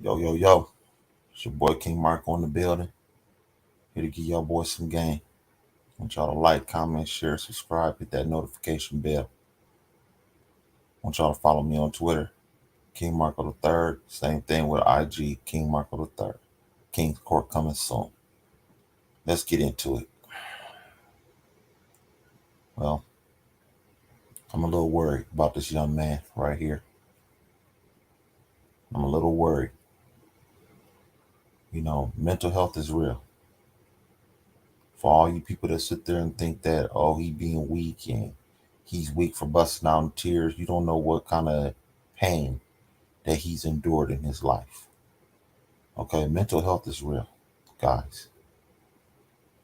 Yo, yo, yo. It's your boy King Marko in the building. Here to give y'all boys some game. Want y'all to like, comment, share, subscribe, hit that notification bell. Want y'all to follow me on Twitter, King Marko the Third. Same thing with IG, King Marko the Third. King's Court coming soon. Let's get into it. Well, I'm a little worried about this young man right here. I'm a little worried. Mental health is real. For all you people that sit there and think that, oh, he being weak and he's weak for busting out in tears, you don't know what kind of pain that he's endured in his life. Okay, mental health is real, guys.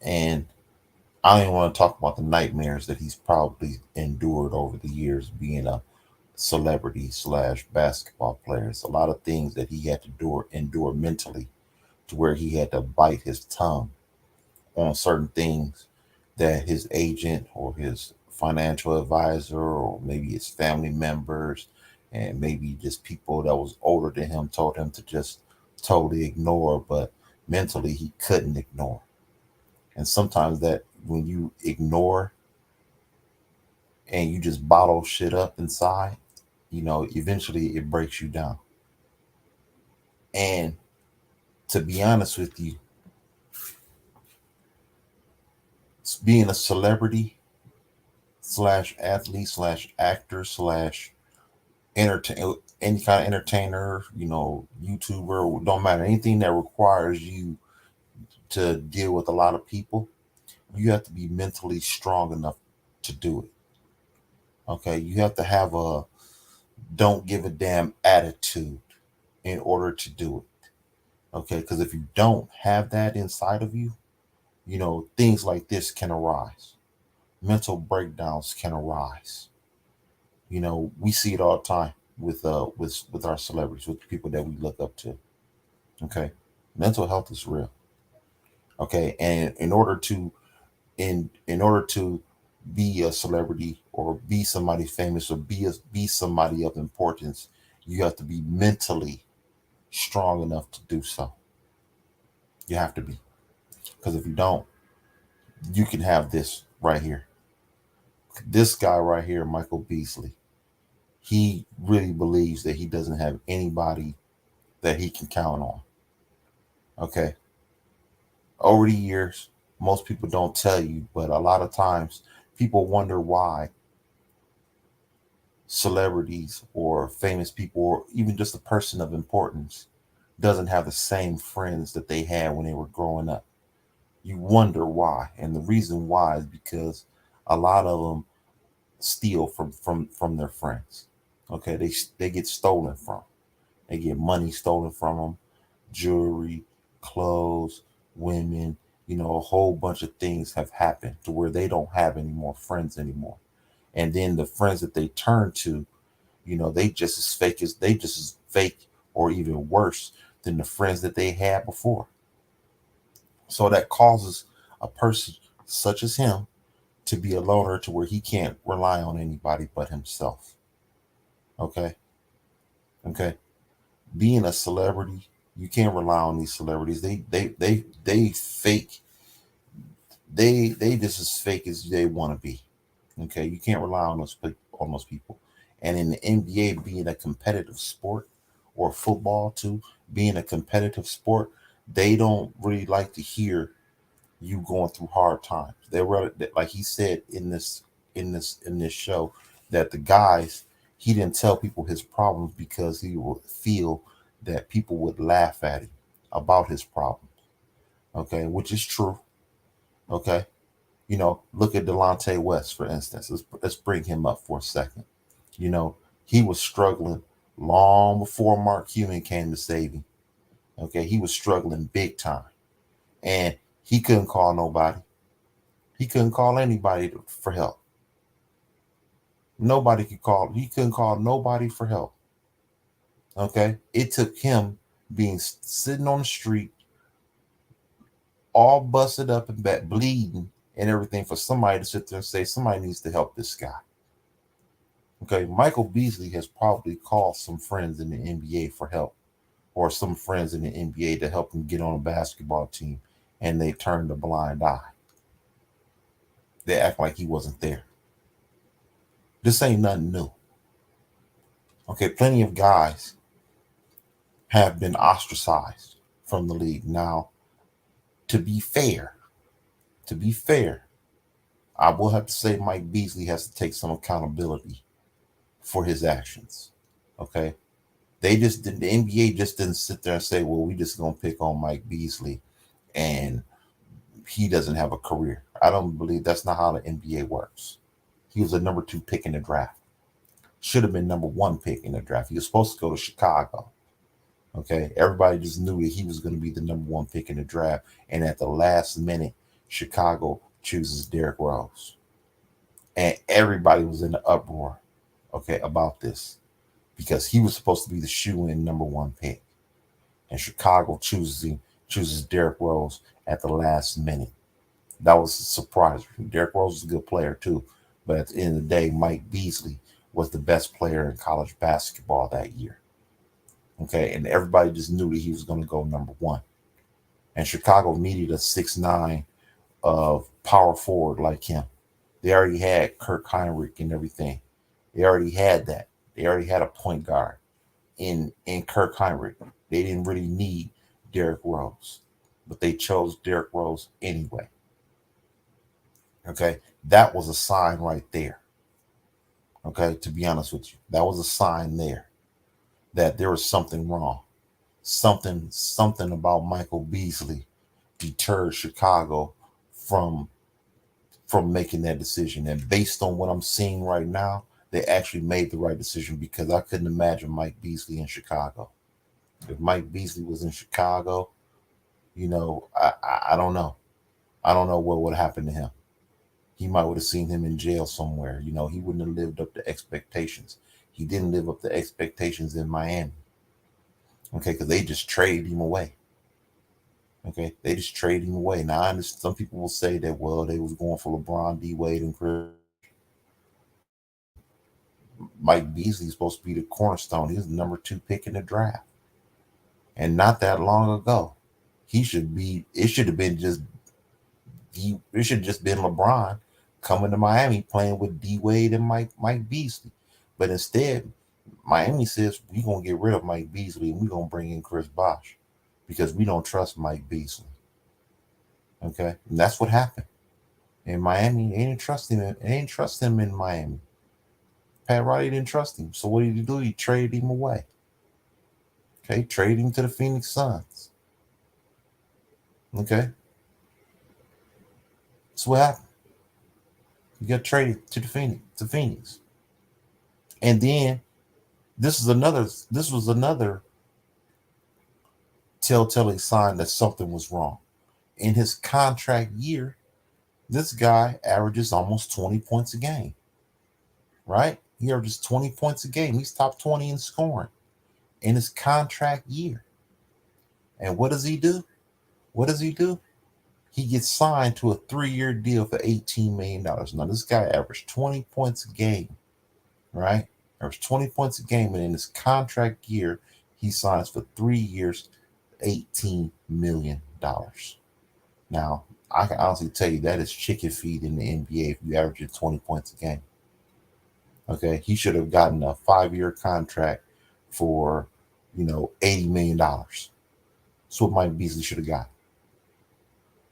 And I don't even want to talk about the nightmares that he's probably endured over the years being a celebrity slash basketball player. It's a lot of things that he had to endure mentally to where he had to bite his tongue on certain things that his agent or his financial advisor or maybe his family members and maybe just people that was older than him told him to just totally ignore, but mentally he couldn't ignore. And sometimes that when you ignore and you just bottle shit up inside, eventually it breaks you down. And to be honest with you, being a celebrity slash athlete slash actor slash entertain any kind of entertainer, YouTuber, don't matter, anything that requires you to deal with a lot of people, you have to be mentally strong enough to do it. Okay, you have to have a don't give a damn attitude in order to do it. Okay, because if you don't have that inside of you, things like this can arise. Mental breakdowns can arise. We see it all the time with our celebrities, with the people that we look up to. Okay, mental health is real. Okay, and in order to be a celebrity or be somebody famous or be somebody of importance, you have to be mentally strong enough to do so. You have to be, because if you don't, you can have this right here. This guy right here, Michael Beasley, he really believes that he doesn't have anybody that he can count on. Okay, over the years, most people don't tell you, but a lot of times people wonder why celebrities or famous people or even just a person of importance doesn't have the same friends that they had when they were growing up. You wonder why, and the reason why is because a lot of them steal from their friends. Okay, they get stolen from. They get money stolen from them, jewelry, clothes, women. A whole bunch of things have happened to where they don't have any more friends anymore. And then the friends that they turn to, they just as fake or even worse than the friends that they had before. So that causes a person such as him to be a loner to where he can't rely on anybody but himself. Okay. Okay. Being a celebrity, you can't rely on these celebrities. They fake. They just as fake as they want to be. Okay. You can't rely on those people. And in the NBA, being a competitive sport, or football too, being a competitive sport, they don't really like to hear you going through hard times. They rather, like he said in this show, that the guys, he didn't tell people his problems because he would feel that people would laugh at him about his problems. Okay, which is true. Okay, look at Delonte West for instance. Let's bring him up for a second. You know, he was struggling long before Mark Cuban came to save him. Okay, he was struggling big time, and he couldn't call nobody. He couldn't call anybody for help. Nobody could call. He couldn't call nobody for help. Okay, it took him being sitting on the street, all busted up and back, bleeding and everything, for somebody to sit there and say somebody needs to help this guy. Okay, Michael Beasley has probably called some friends in the NBA for help or some friends in the NBA to help him get on a basketball team, and they turned a blind eye. They act like he wasn't there. This ain't nothing new. Okay, plenty of guys have been ostracized from the league. Now, to be fair, to be fair, I will have to say Mike Beasley has to take some accountability for his actions. Okay. They just didn't, the NBA just didn't sit there and say, well, we just gonna pick on Mike Beasley and he doesn't have a career. I don't believe that's not how the NBA works. He was a number 2 pick in the draft. Should have been number 1 pick in the draft. He was supposed to go to Chicago. Okay. Everybody just knew that he was going to be the number 1 pick in the draft. And at the last minute, Chicago chooses Derrick Rose. And everybody was in the uproar, okay, about this because he was supposed to be the shoe-in number 1 pick. And Chicago chooses Derrick Rose at the last minute. That was a surprise. Derrick Rose is a good player too. But at the end of the day, Mike Beasley was the best player in college basketball that year. Okay, and everybody just knew that he was going to go number 1. And Chicago needed a 6'9" of power forward like him. They already had Kirk Heinrich and everything. They already had that. They already had a point guard in Kirk Heinrich. They didn't really need Derrick Rose, but they chose Derrick Rose anyway. Okay, that was a sign right there. Okay, to be honest with you, that was a sign there that there was something wrong. Something about Michael Beasley deterred Chicago from making that decision. And based on what I'm seeing right now, they actually made the right decision because I couldn't imagine Mike Beasley in Chicago. If Mike Beasley was in Chicago, I don't know. I don't know what would happen to him. He might would have seen him in jail somewhere. He wouldn't have lived up to expectations. He didn't live up to expectations in Miami. Okay, because they just traded him away. Okay, they just traded him away. Now, I understand some people will say that, well, they was going for LeBron, D. Wade, and Chris. Mike Beasley is supposed to be the cornerstone. He was the number 2 pick in the draft. And not that long ago, it should have been LeBron coming to Miami playing with D. Wade and Mike Beasley. But instead, Miami says, we're going to get rid of Mike Beasley and we're going to bring in Chris Bosh because we don't trust Mike Beasley. Okay? And that's what happened. In Miami, they didn't trust him. They didn't trust him in Miami. Pat Riley didn't trust him. So what did he do? He traded him away. Okay? Traded him to the Phoenix Suns. Okay? That's what happened. He got traded to Phoenix. And then this was another telltale sign that something was wrong. In his contract year, this guy averages almost 20 points a game. Right? He averages 20 points a game. He's top 20 in scoring in his contract year. And what does he do? He gets signed to a 3-year deal for $18 million. Now, this guy averaged 20 points a game, right? Averaged 20 points a game. And in his contract year, he signs for 3 years, $18 million. Now, I can honestly tell you that is chicken feed in the NBA if you average 20 points a game. Okay, he should have gotten a 5-year contract for, $80 million. That's what Mike Beasley should have got.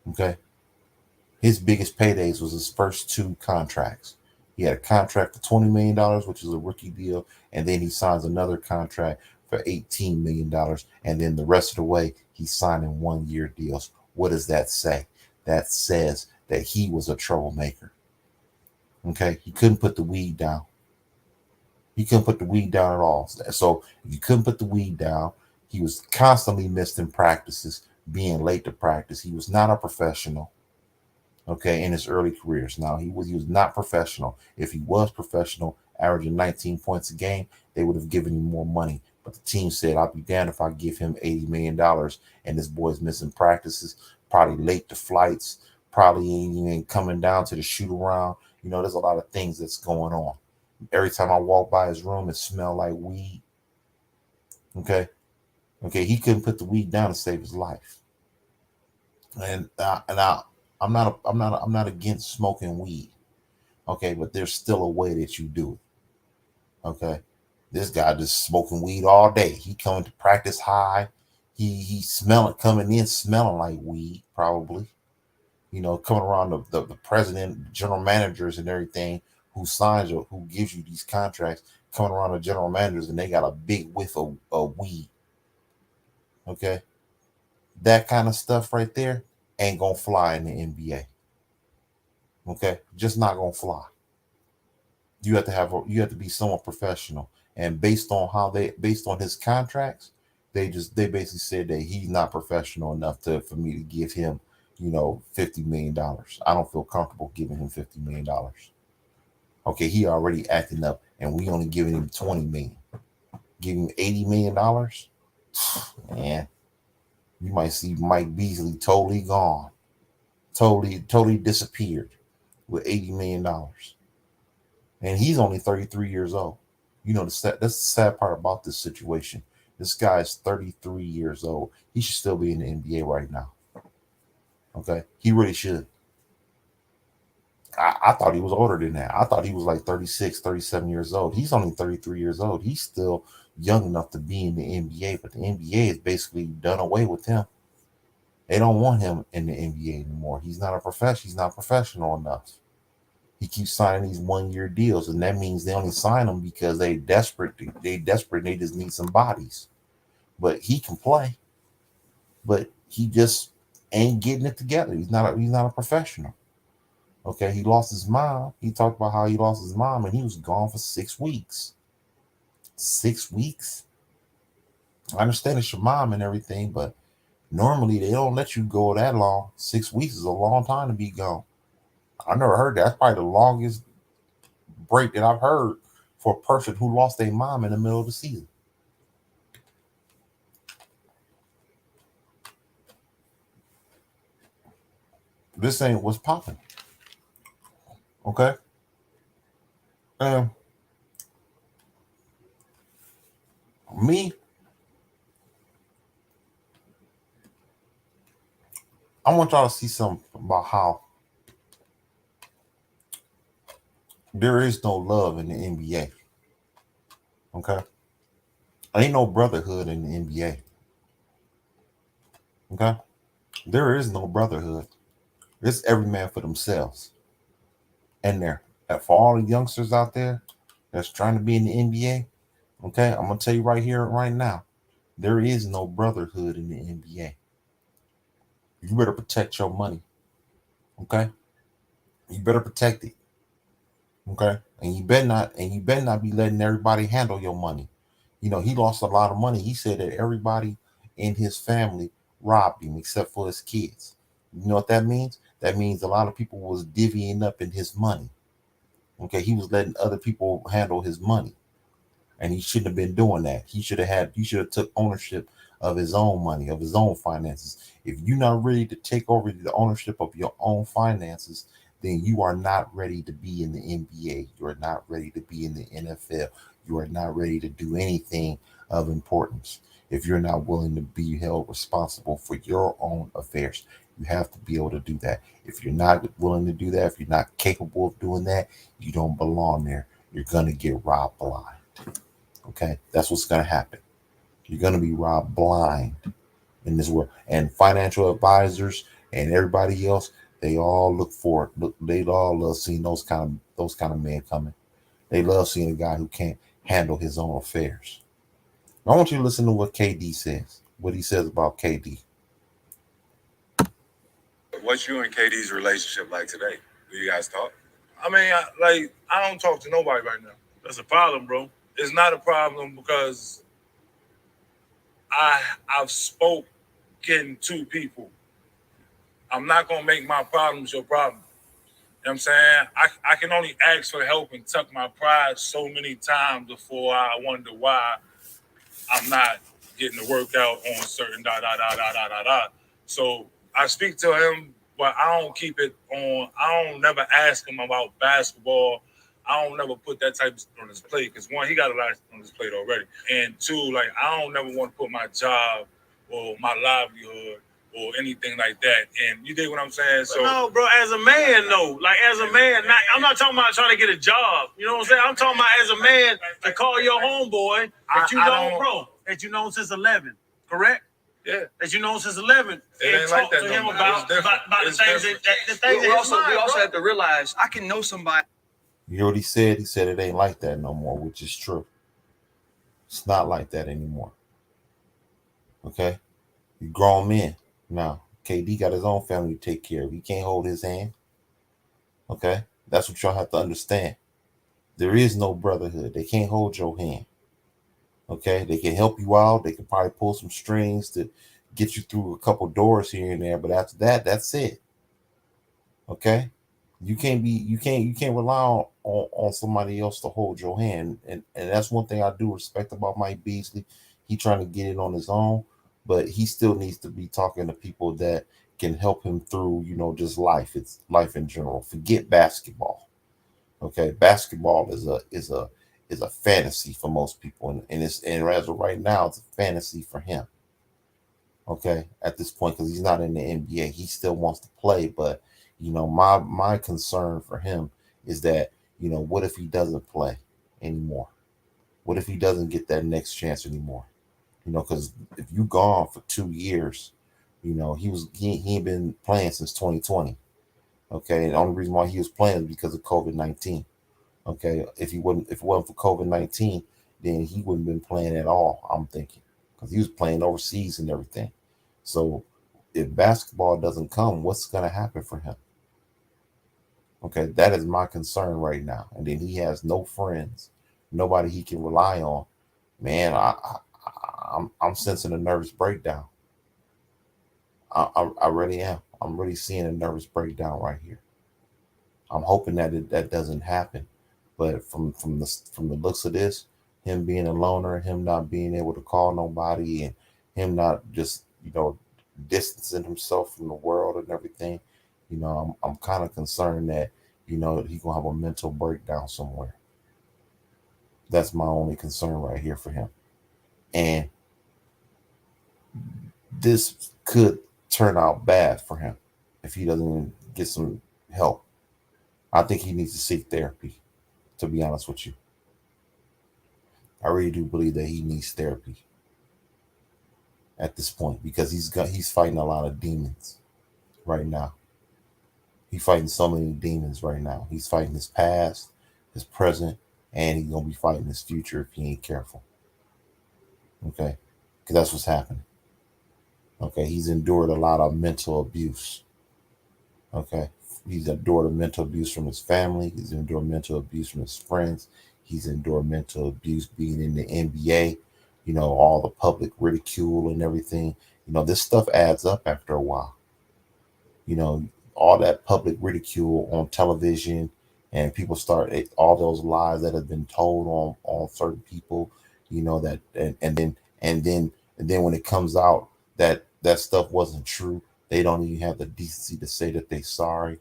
Okay, his biggest paydays was his first 2 contracts. He had a contract for $20 million, which is a rookie deal, and then he signs another contract for $18 million, and then the rest of the way he's signing 1-year deals. What does that say? That says that he was a troublemaker. Okay, he couldn't put the weed down. He couldn't put the weed down at all. So if you couldn't put the weed down, he was constantly missing practices, being late to practice. He was not a professional, okay, in his early careers. Now, he was not professional. If he was professional, averaging 19 points a game, they would have given him more money. But the team said, I'll be damned if I give him $80 million and this boy's missing practices, probably late to flights, probably ain't even coming down to the shoot around. There's a lot of things that's going on. Every time I walk by his room, it smells like weed. Okay. Okay, he couldn't put the weed down to save his life. And I'm not against smoking weed. Okay, but there's still a way that you do it. Okay, this guy just smoking weed all day. He coming to practice high. He smelling coming in smelling like weed probably. Coming around the president, general managers, and everything who gives you these contracts, coming around the general managers, and they got a big whiff of weed. Okay, that kind of stuff right there ain't gonna fly in the NBA. Okay, just not gonna fly. You have to be somewhat professional, and based on his contracts, they basically said that he's not professional enough to for me to give him $50 million. I don't feel comfortable giving him $50 million. Okay, he already acting up, and we only giving him 20 million. Give him $80 million, man. You might see Mike Beasley totally gone, totally disappeared with $80 million, and he's only 33 years old. That's the sad part about this situation. This guy is 33 years old. He should still be in the NBA right now. Okay, he really should. I thought he was older than that. I thought he was like 36, 37 years old. He's only 33 years old. He's still young enough to be in the NBA, but the NBA is basically done away with him. They don't want him in the NBA anymore. He's not professional enough. He keeps signing these 1 year deals, and that means they only sign them because they desperate. They desperate. They just need some bodies. But he can play, but he just ain't getting it together. He's not a professional. Okay, he lost his mom. He talked about how he lost his mom, and he was gone for 6 weeks. 6 weeks. I understand it's your mom and everything, but normally they don't let you go that long. 6 weeks is a long time to be gone. I never heard that. That's probably the longest break that I've heard for a person who lost their mom in the middle of the season. This ain't what's popping. Okay. Um, Me, I want y'all to see something about how there is no love in the NBA. Okay. Ain't no brotherhood in the NBA. Okay. There is no brotherhood. It's every man for themselves. And there. And for all the youngsters out there that's trying to be in the NBA, okay, I'm gonna tell you right here, right now, there is no brotherhood in the NBA. You better protect your money. Okay. You better protect it. Okay. And you better not be letting everybody handle your money. He lost a lot of money. He said that everybody in his family robbed him except for his kids. You know what that means? That means a lot of people was divvying up in his money. Okay, he was letting other people handle his money, and he shouldn't have been doing that. He should have took ownership of his own money, of his own finances. If you're not ready to take over the ownership of your own finances, then you are not ready to be in the NBA. You are not ready to be in the NFL. You are not ready to do anything of importance. If you're not willing to be held responsible for your own affairs, you have to be able to do that. If you're not willing to do that, if you're not capable of doing that, you don't belong there. You're going to get robbed blind. Okay, that's what's going to happen. You're going to be robbed blind in this world. And financial advisors and everybody else, they all look for it. They all love seeing those kind of men coming. They love seeing a guy who can't handle his own affairs. I want you to listen to what KD says. What he says about KD. What's you and KD's relationship like today? Do you guys talk? I mean, I don't talk to nobody right now. That's a problem, bro. It's not a problem because I've spoken to people. I'm not gonna make my problems your problem. You know what I'm saying? I can only ask for help and tuck my pride so many times before I wonder why I'm not getting the workout on certain da da da da da da da. So I speak to him, but I don't keep it on. I don't never ask him about basketball I don't never put that type on his plate because one, he got a lot on his plate already, and two, like I don't never want to put my job or my livelihood or anything like that. And you dig what I'm saying? So no, bro, as a man, though, like as a man, I'm not talking about trying to get a job. You know what I'm saying? I'm talking about as a man to call your homeboy that you know, bro, that you know since 11, correct? Yeah, that you know since 11, and talk to him about the things that we also have to realize I can know somebody. You hear what he said? He said it ain't like that no more, which is true. It's not like that anymore. Okay? You grown men now. KD got his own family to take care of. He can't hold his hand. Okay? That's what y'all have to understand. There is no brotherhood. They can't hold your hand. Okay? They can help you out. They can probably pull some strings to get you through a couple doors here and there, but after that, that's it. Okay? You can't rely on somebody else to hold your hand. And that's one thing I do respect about Mike Beasley. He trying to get it on his own, but he still needs to be talking to people that can help him through, just life. It's life in general. Forget basketball. Okay. Basketball is a fantasy for most people. And as of right now, it's a fantasy for him. Okay, at this point, because he's not in the NBA, he still wants to play. But my concern for him is that what if he doesn't play anymore? What if he doesn't get that next chance anymore? Because if you gone for 2 years, he ain't been playing since 2020. Okay, and the only reason why he was playing is because of COVID-19. Okay, if it wasn't for COVID-19, then he wouldn't have been playing at all. I'm thinking because he was playing overseas and everything. So if basketball doesn't come, what's going to happen for him? Okay, that is my concern right now. And then he has no friends, nobody he can rely on. Man, I'm sensing a nervous breakdown. I really am. I'm really seeing a nervous breakdown right here. I'm hoping that doesn't happen. But from the looks of this, him being a loner, him not being able to call nobody, and him not just distancing himself from the world and everything, I'm kind of concerned that he's gonna have a mental breakdown somewhere. That's my only concern right here for him, and this could turn out bad for him if he doesn't get some help. I think he needs to seek therapy. To be honest with you, I really do believe that he needs therapy at this point because he's fighting a lot of demons right now. He's fighting so many demons right now. He's fighting his past, his present, and he's gonna be fighting his future if he ain't careful. Okay, because that's what's happening. Okay, he's endured a lot of mental abuse. Okay, he's endured mental abuse from his family. He's endured mental abuse from his friends. He's endured mental abuse being in the NBA. All the public ridicule and everything. This stuff adds up after a while. All that public ridicule on television, and people start all those lies that have been told on certain people. That and then when it comes out that stuff wasn't true, they don't even have the decency to say that they're sorry.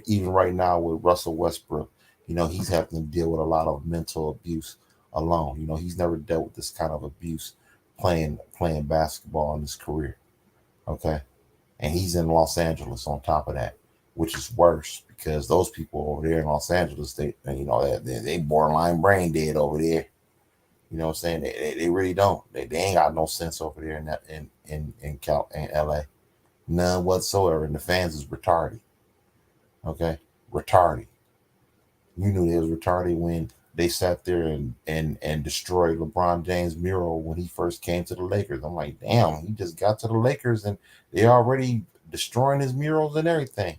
Even right now with Russell Westbrook, he's having to deal with a lot of mental abuse alone. He's never dealt with this kind of abuse playing basketball in his career. Okay. And he's in Los Angeles on top of that, which is worse because those people over there in Los Angeles, they borderline brain dead over there. You know what I'm saying? They really don't. They ain't got no sense over there in LA. None whatsoever. And the fans is retarded. Okay? Retarded. You knew they was retarded when they sat there and destroyed LeBron James' mural when he first came to the Lakers. I'm like, damn, he just got to the Lakers and they already destroying his murals and everything.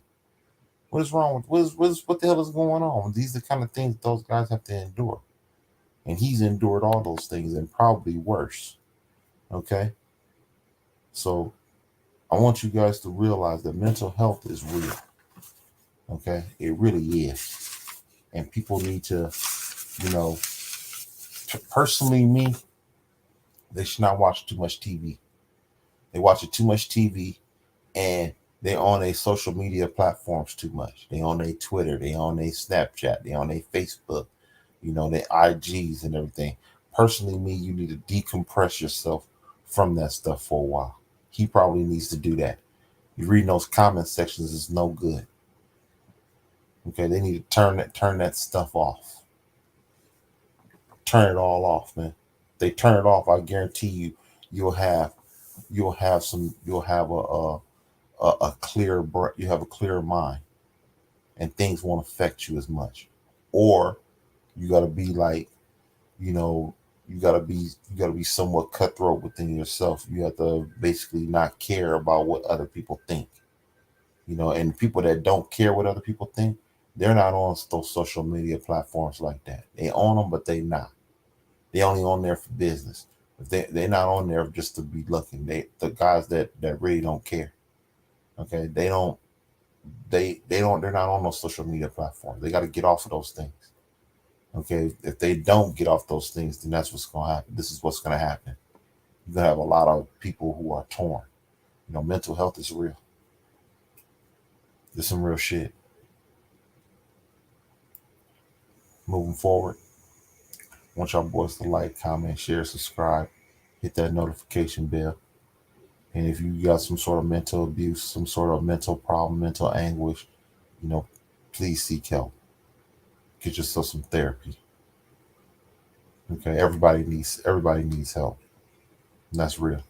What is wrong with what the hell is going on? These are the kind of things those guys have to endure. And he's endured all those things and probably worse. Okay? So I want you guys to realize that mental health is real. Okay? It really is. And people need to, personally me, they should not watch too much TV. They watch too much TV and They on their social media platforms too much. They on their Twitter, they on their Snapchat, they on their Facebook, their IGs and everything. Personally, you need to decompress yourself from that stuff for a while. He probably needs to do that. You reading those comment sections is no good. Okay, they need to turn that stuff off. Turn it all off, man. If they turn it off, I guarantee you'll have a clear you have a clearer mind, and things won't affect you as much. Or you got to be like, you got to be somewhat cutthroat within yourself. You have to basically not care about what other people think. And people that don't care what other people think, they're not on those social media platforms like that. They own them, but they not. They only on there for business. If they're not on there just to be looking. The guys that really don't care. Okay, they're not on those social media platforms. They got to get off of those things. Okay, if they don't get off those things, then that's what's going to happen. This is what's going to happen. You're going to have a lot of people who are torn. Mental health is real. There's some real shit. Moving forward, I want y'all boys to like, comment, share, subscribe, hit that notification bell. And if you got some sort of mental abuse, some sort of mental problem, mental anguish, please seek help. Get yourself some therapy. Okay, everybody needs help. And that's real.